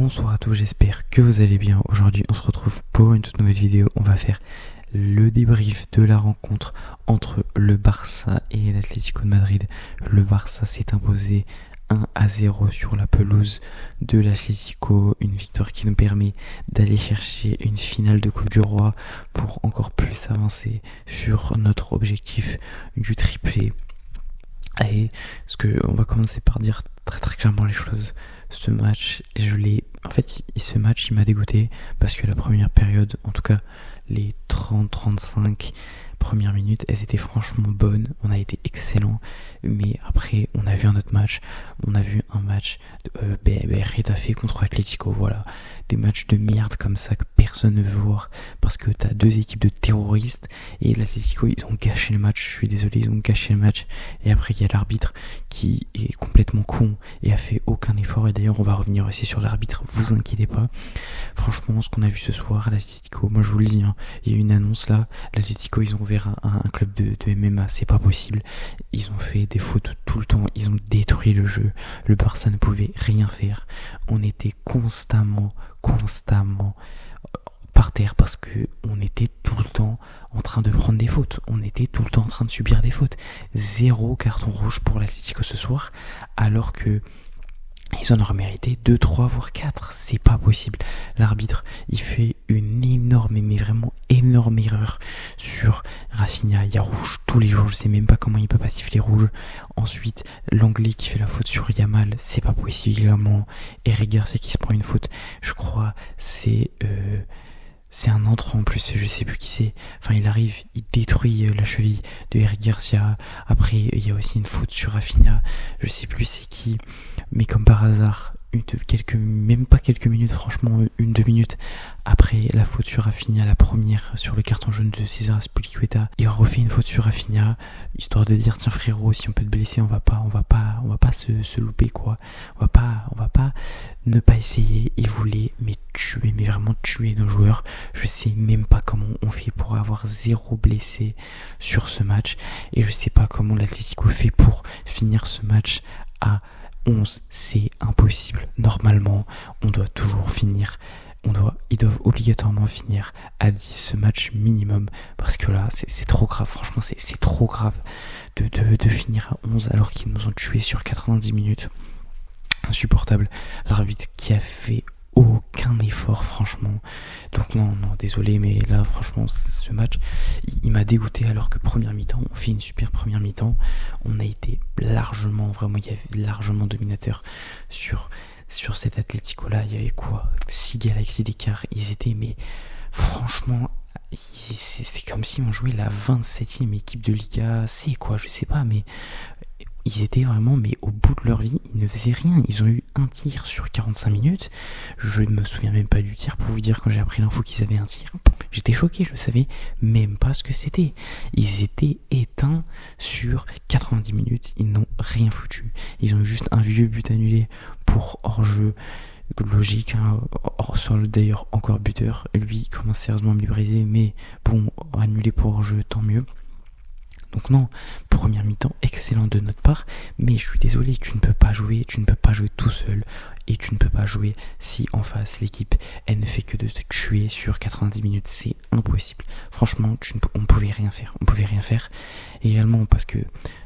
Bonsoir à tous, j'espère que vous allez bien. Aujourd'hui on se retrouve pour une toute nouvelle vidéo. On va faire le débrief de la rencontre entre le Barça et l'Atlético de Madrid. Le Barça s'est imposé 1-0 sur la pelouse de l'Atlético, une victoire qui nous permet d'aller chercher une finale de Coupe du Roi pour encore plus avancer sur notre objectif du triplé. Et on va commencer par dire très clairement les choses. Ce match, ce match il m'a dégoûté parce que la première période, en tout cas les 30-35 premières minutes, elles étaient franchement bonnes, on a été excellent, mais après on a vu un autre match, on a vu un match Getafe contre Atlético, voilà, des matchs de merde comme ça que personne ne veut voir parce que t'as deux équipes de terroristes et l'Atlético ils ont gâché le match, je suis désolé, ils ont gâché le match. Et après il y a l'arbitre qui est complètement con et a fait aucun effort, et d'ailleurs on va revenir aussi sur l'arbitre, vous inquiétez pas. Franchement ce qu'on a vu ce soir, l'Atlético, moi je vous le dis, il y a une annonce là, l'Atlético ils ont ouvert un club de MMA, c'est pas possible, ils ont fait des fautes tout le temps, ils ont détruit le jeu, le Barça ne pouvait rien faire, on était constamment par terre parce que on était tout le temps en train de prendre des fautes, on était tout le temps en train de subir des fautes. 0 carton rouge pour l'Atlético ce soir, alors que ils en auraient mérité 2, 3, voire 4, c'est pas possible. L'arbitre, il fait une énorme, mais vraiment énorme erreur sur Rafinha. Il y a rouge tous les jours, je sais même pas comment il peut pas siffler rouge. Ensuite, l'anglais qui fait la faute sur Yamal, c'est pas possible également. Eric Garcia qui se prend une faute, je crois, c'est un entrant en plus, je sais plus qui c'est. Enfin, il arrive, il détruit la cheville de Eric Garcia. Après, il y a aussi une faute sur Rafinha, je sais plus c'est qui. Mais comme par hasard, même pas quelques minutes, franchement, 1-2 minutes après la faute sur Rafinha, la première sur le carton jaune de César Azpilicueta, il refait une faute sur Rafinha, histoire de dire tiens frérot, si on peut te blesser, on va pas se louper quoi. On va pas ne pas essayer. Il voulait vraiment tuer nos joueurs. Je sais même pas comment on fait pour avoir 0 blessé sur ce match, et je sais pas comment l'Atlético fait pour finir ce match à 11, c'est impossible. Normalement, on doit toujours finir. Ils doivent obligatoirement finir à 10 ce match minimum, parce que là, c'est trop grave. Franchement, c'est trop grave de finir à 11 alors qu'ils nous ont tués sur 90 minutes. Insupportable. L'arbitre qui a fait aucun effort, franchement. Donc non, désolé, mais là, franchement, ce match, il m'a dégoûté, alors que première mi-temps, on fait une super première mi-temps. On a été largement dominateur sur cet Atlético-là. Il y avait quoi, 6 galaxies d'écart. Ils étaient, mais franchement, c'est comme si on jouait la 27e équipe de Liga C, quoi, je sais pas, mais ils étaient vraiment, mais au bout de leur vie, ils ne faisaient rien. Ils ont eu un tir sur 45 minutes. Je ne me souviens même pas du tir, pour vous dire, quand j'ai appris l'info qu'ils avaient un tir. J'étais choqué, je savais même pas ce que c'était. Ils étaient éteints sur 90 minutes, ils n'ont rien foutu. Ils ont eu juste un vieux but annulé pour hors-jeu. Logique, hors sol d'ailleurs, encore buteur. Lui commence sérieusement à me les briser, mais bon, annulé pour hors-jeu, tant mieux. Donc non, première mi-temps excellent de notre part, mais je suis désolé, tu ne peux pas jouer tout seul, et tu ne peux pas jouer si en face l'équipe elle ne fait que de te tuer sur 90 minutes, c'est impossible. Franchement, on ne pouvait rien faire. Et également parce que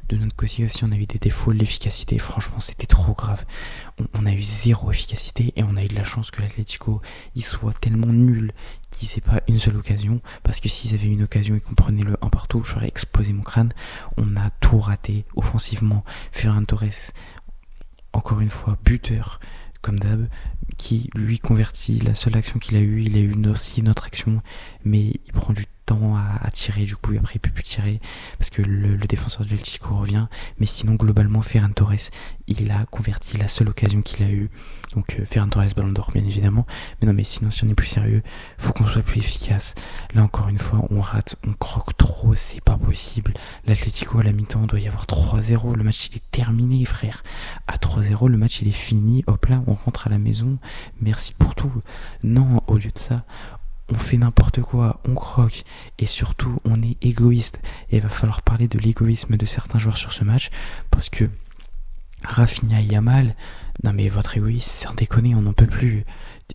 de notre côté aussi on a eu des défauts, l'efficacité, franchement c'était trop grave. On a eu 0 efficacité, et on a eu de la chance que l'Atlético il soit tellement nul qu'ils n'aient pas une seule occasion, parce que s'ils avaient une occasion et qu'on prenait le 1 partout, j'aurais explosé mon crâne. On a tout raté offensivement. Ferran Torres, encore une fois, buteur comme d'hab, qui lui convertit la seule action qu'il a eue. Il a eu aussi une autre action, mais il prend du temps à tirer, du coup après il peut plus tirer parce que le défenseur de l'Atlético revient. Mais sinon globalement Ferran Torres il a converti la seule occasion qu'il a eue. Donc Ferran Torres Ballon d'Or bien évidemment, mais sinon si on est plus sérieux, faut qu'on soit plus efficace. Là encore une fois on rate, on croque trop, c'est pas possible. L'Atlético à la mi-temps doit y avoir 3-0, le match il est terminé frère. À 3-0 le match il est fini, hop là on rentre à la maison, merci pour tout. Non, au lieu de ça on fait n'importe quoi, on croque, et surtout on est égoïste. Et il va falloir parler de l'égoïsme de certains joueurs sur ce match, parce que Rafinha et Yamal, Non mais votre égoïsme, c'est un déconné, on n'en peut plus.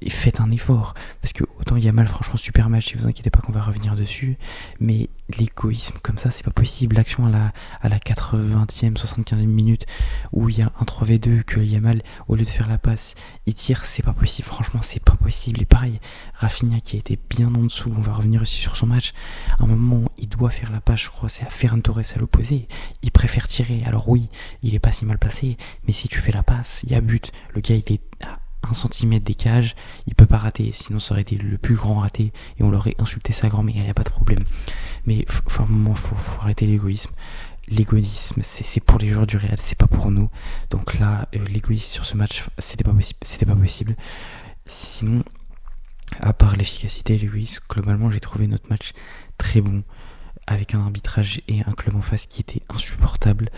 Faites un effort. Parce que autant Yamal, franchement, super match, si vous inquiétez pas qu'on va revenir dessus. Mais l'égoïsme comme ça, c'est pas possible. L'action à la 80e, 75e minute, où il y a un 3v2, que Yamal, au lieu de faire la passe, il tire, c'est pas possible. Franchement, c'est pas possible. Et pareil, Rafinha qui a été bien en dessous, on va revenir aussi sur son match. À un moment, il doit faire la passe, je crois, c'est à Ferran Torres à l'opposé. Il préfère tirer. Alors oui, il est pas si mal placé, mais si tu fais la passe, il y a but. Le gars, il est à 1 centimètre des cages, il peut pas rater, sinon ça aurait été le plus grand raté et on l'aurait insulté sa grand-mère, il n'y a pas de problème. Mais à un moment, faut arrêter l'égoïsme. L'égoïsme, c'est pour les joueurs du Real, c'est pas pour nous. Donc là, l'égoïsme sur ce match, c'était pas possible. Sinon, à part l'efficacité et l'égoïsme, globalement, j'ai trouvé notre match très bon, avec un arbitrage et un club en face qui était insupportable.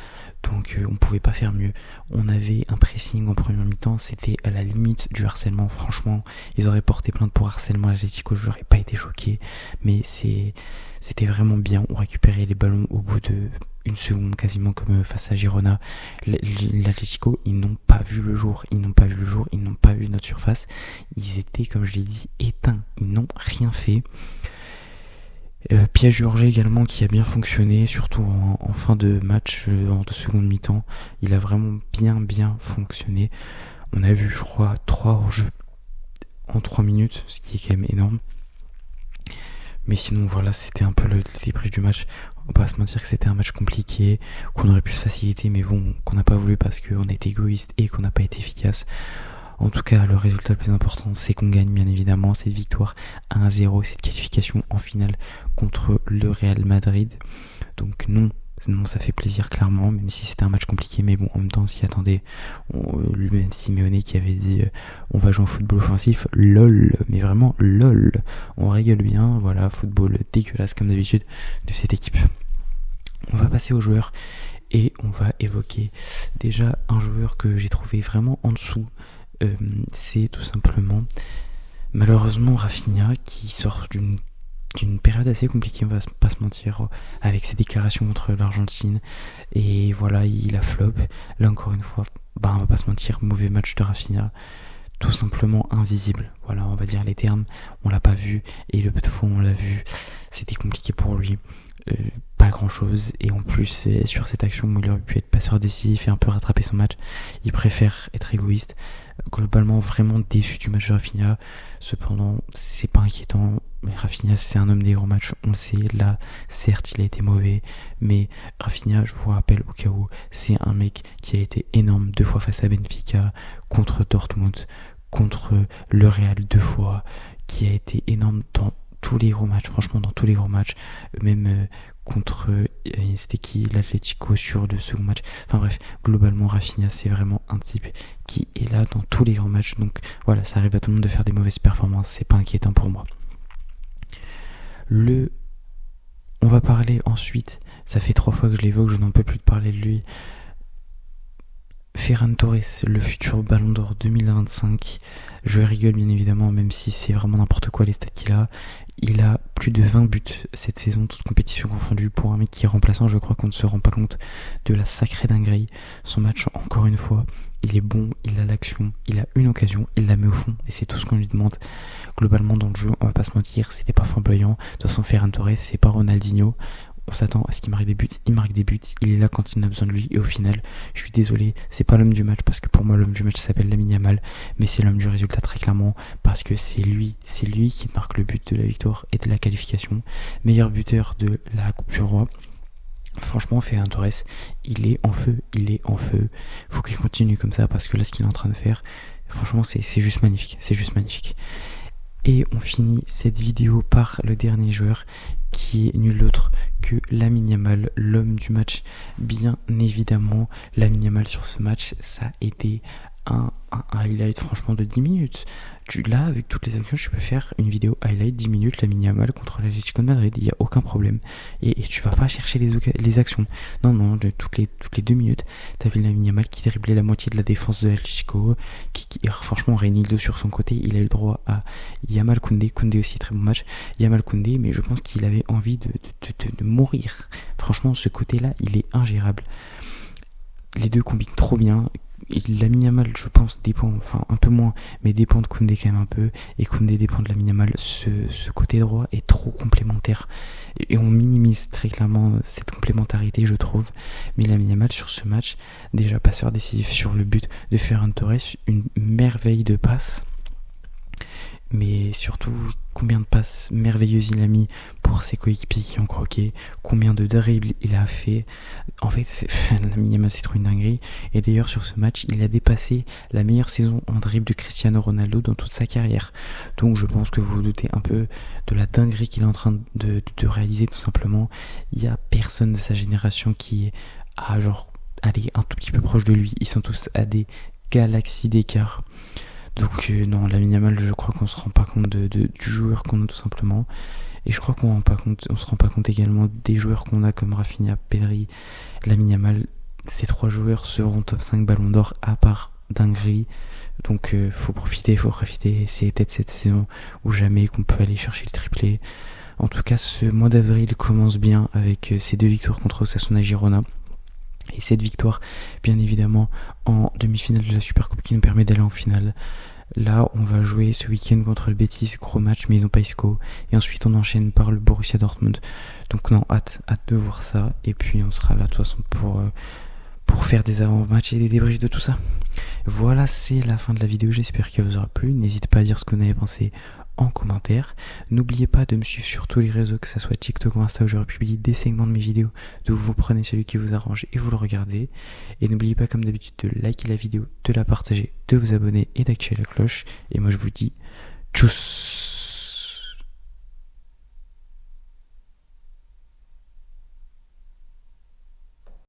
Donc on pouvait pas faire mieux. On avait un pressing en première mi-temps, c'était à la limite du harcèlement. Franchement, ils auraient porté plainte pour harcèlement à l'Atlético, j'aurais pas été choqué. Mais c'était vraiment bien. On récupérait les ballons au bout de une seconde, quasiment comme face à Girona. L'Atlético, ils n'ont pas vu le jour. Ils n'ont pas vu notre surface. Ils étaient, comme je l'ai dit, éteints. Ils n'ont rien fait. Piège Jorge également qui a bien fonctionné, surtout en fin de match, en de seconde mi-temps. Il a vraiment bien fonctionné. On a vu, je crois, 3 hors-jeu en 3 minutes, ce qui est quand même énorme. Mais sinon, voilà, c'était un peu le débrief du match. On va pas se mentir que c'était un match compliqué, qu'on aurait pu se faciliter, mais bon, qu'on n'a pas voulu parce qu'on est égoïste et qu'on n'a pas été efficace. En tout cas, le résultat le plus important, c'est qu'on gagne bien évidemment cette victoire 1-0, cette qualification en finale contre le Real Madrid. Donc non, ça fait plaisir clairement, même si c'était un match compliqué, mais bon, en même temps, on s'y attendait. Lui-même Simeone qui avait dit on va jouer en football offensif, lol, mais vraiment lol. On rigole bien, voilà, football dégueulasse comme d'habitude de cette équipe. On va passer aux joueurs et on va évoquer déjà un joueur que j'ai trouvé vraiment en dessous. C'est tout simplement malheureusement Rafinha qui sort d'une période assez compliquée, on va pas se mentir, avec ses déclarations contre l'Argentine, et voilà, il a flop. Là encore une fois, on va pas se mentir, mauvais match de Rafinha, tout simplement invisible, voilà, on va dire les termes. On l'a pas vu, et le peu de fois on l'a vu, c'était compliqué pour lui. Pas grand chose, et en plus sur cette action où il aurait pu être passeur décisif et un peu rattraper son match, il préfère être égoïste. Globalement vraiment déçu du match de Rafinha. Cependant c'est pas inquiétant, mais Rafinha c'est un homme des grands matchs, on le sait. Là certes il a été mauvais, mais Rafinha, je vous rappelle au cas où, c'est un mec qui a été énorme 2 fois face à Benfica, contre Dortmund, contre le Real 2 fois, qui a été énorme dans tous les gros matchs, franchement dans tous les gros matchs, même contre c'était qui, l'Atlético sur le second match. Enfin bref, globalement Rafinha c'est vraiment un type qui est là dans tous les grands matchs. Donc voilà, ça arrive à tout le monde de faire des mauvaises performances, c'est pas inquiétant pour moi. On va parler ensuite, ça fait 3 fois que je l'évoque, je n'en peux plus de parler de lui, Ferran Torres, le futur Ballon d'Or 2025. Je rigole bien évidemment, même si c'est vraiment n'importe quoi les stats qu'il a. Il a plus de 20 buts cette saison, toute compétition confondue. Pour un mec qui est remplaçant, je crois qu'on ne se rend pas compte de la sacrée dinguerie. Son match, encore une fois, il est bon, il a l'action, il a une occasion, il la met au fond, et c'est tout ce qu'on lui demande. Globalement dans le jeu, on va pas se mentir, c'était pas flamboyant. De toute façon, Ferran Torres, c'est pas Ronaldinho. On s'attend à ce qu'il marque des buts, il marque des buts, il est là quand il en a besoin de lui, et au final, je suis désolé, c'est pas l'homme du match, parce que pour moi l'homme du match s'appelle Lamine Yamal, mais c'est l'homme du résultat très clairement, parce que c'est lui qui marque le but de la victoire et de la qualification, meilleur buteur de la Coupe du Roi. Franchement, Ferran Torres, il est en feu, faut qu'il continue comme ça, parce que là ce qu'il est en train de faire, franchement c'est juste magnifique, Et on finit cette vidéo par le dernier joueur qui est nul autre que Lamine Yamal, l'homme du match. Bien évidemment, Lamine Yamal sur ce match, ça a été un highlight franchement de 10 minutes. Là, avec toutes les actions, je peux faire une vidéo highlight 10 minutes, Lamine Yamal contre l'Atlético de Madrid, il n'y a aucun problème. Et tu vas pas chercher les actions. Non, toutes les 2 minutes, t'as vu Lamine Yamal qui driblait la moitié de la défense de l'Atlético, qui franchement, Reinildo sur son côté, il a eu le droit à Yamal Koundé aussi, très bon match, Yamal Koundé, mais je pense qu'il avait envie de mourir. Franchement, ce côté-là, il est ingérable. Les deux combinent trop bien. Lamine Yamal, je pense, dépend, enfin un peu moins, mais dépend de Koundé quand même un peu, et Koundé dépend de Lamine Yamal. Ce côté droit est trop complémentaire, et on minimise très clairement cette complémentarité, je trouve. Mais Lamine Yamal sur ce match, déjà passeur décisif sur le but de Ferran Torres, une merveille de passe. Mais surtout, combien de passes merveilleuses il a mis pour ses coéquipiers qui ont croqué, combien de dribbles il a fait. En fait, Lamine Yamal, c'est trop une dinguerie. Et d'ailleurs, sur ce match, il a dépassé la meilleure saison en dribble de Cristiano Ronaldo dans toute sa carrière. Donc je pense que vous vous doutez un peu de la dinguerie qu'il est en train de réaliser, tout simplement. Il n'y a personne de sa génération qui est à genre, allez, un tout petit peu proche de lui. Ils sont tous à des galaxies d'écart. Donc non, Lamine Yamal, je crois qu'on se rend pas compte du joueur qu'on a, tout simplement. Et je crois qu'on se rend pas compte également des joueurs qu'on a comme Rafinha, Pedri, Lamine Yamal. Ces 3 joueurs seront top 5 Ballon d'Or à part dinguerie. Donc faut profiter. C'est peut-être cette saison ou jamais qu'on peut aller chercher le triplé. En tout cas, ce mois d'avril commence bien avec ces 2 victoires contre Osasuna Girona. Et cette victoire, bien évidemment, en demi-finale de la Supercoupe qui nous permet d'aller en finale. Là, on va jouer ce week-end contre le Betis, gros match, mais ils n'ont pas Isco. Et ensuite, on enchaîne par le Borussia Dortmund. Donc non, hâte de voir ça. Et puis, on sera là, de toute façon, pour faire des avant-matchs et des débriefs de tout ça. Voilà, c'est la fin de la vidéo. J'espère qu'elle vous aura plu. N'hésitez pas à dire ce que vous en avez pensé en commentaire. N'oubliez pas de me suivre sur tous les réseaux, que ce soit TikTok ou Insta, où je republie des segments de mes vidéos, d'où vous prenez celui qui vous arrange et vous le regardez. Et n'oubliez pas, comme d'habitude, de liker la vidéo, de la partager, de vous abonner et d'activer la cloche. Et moi je vous dis tchuss.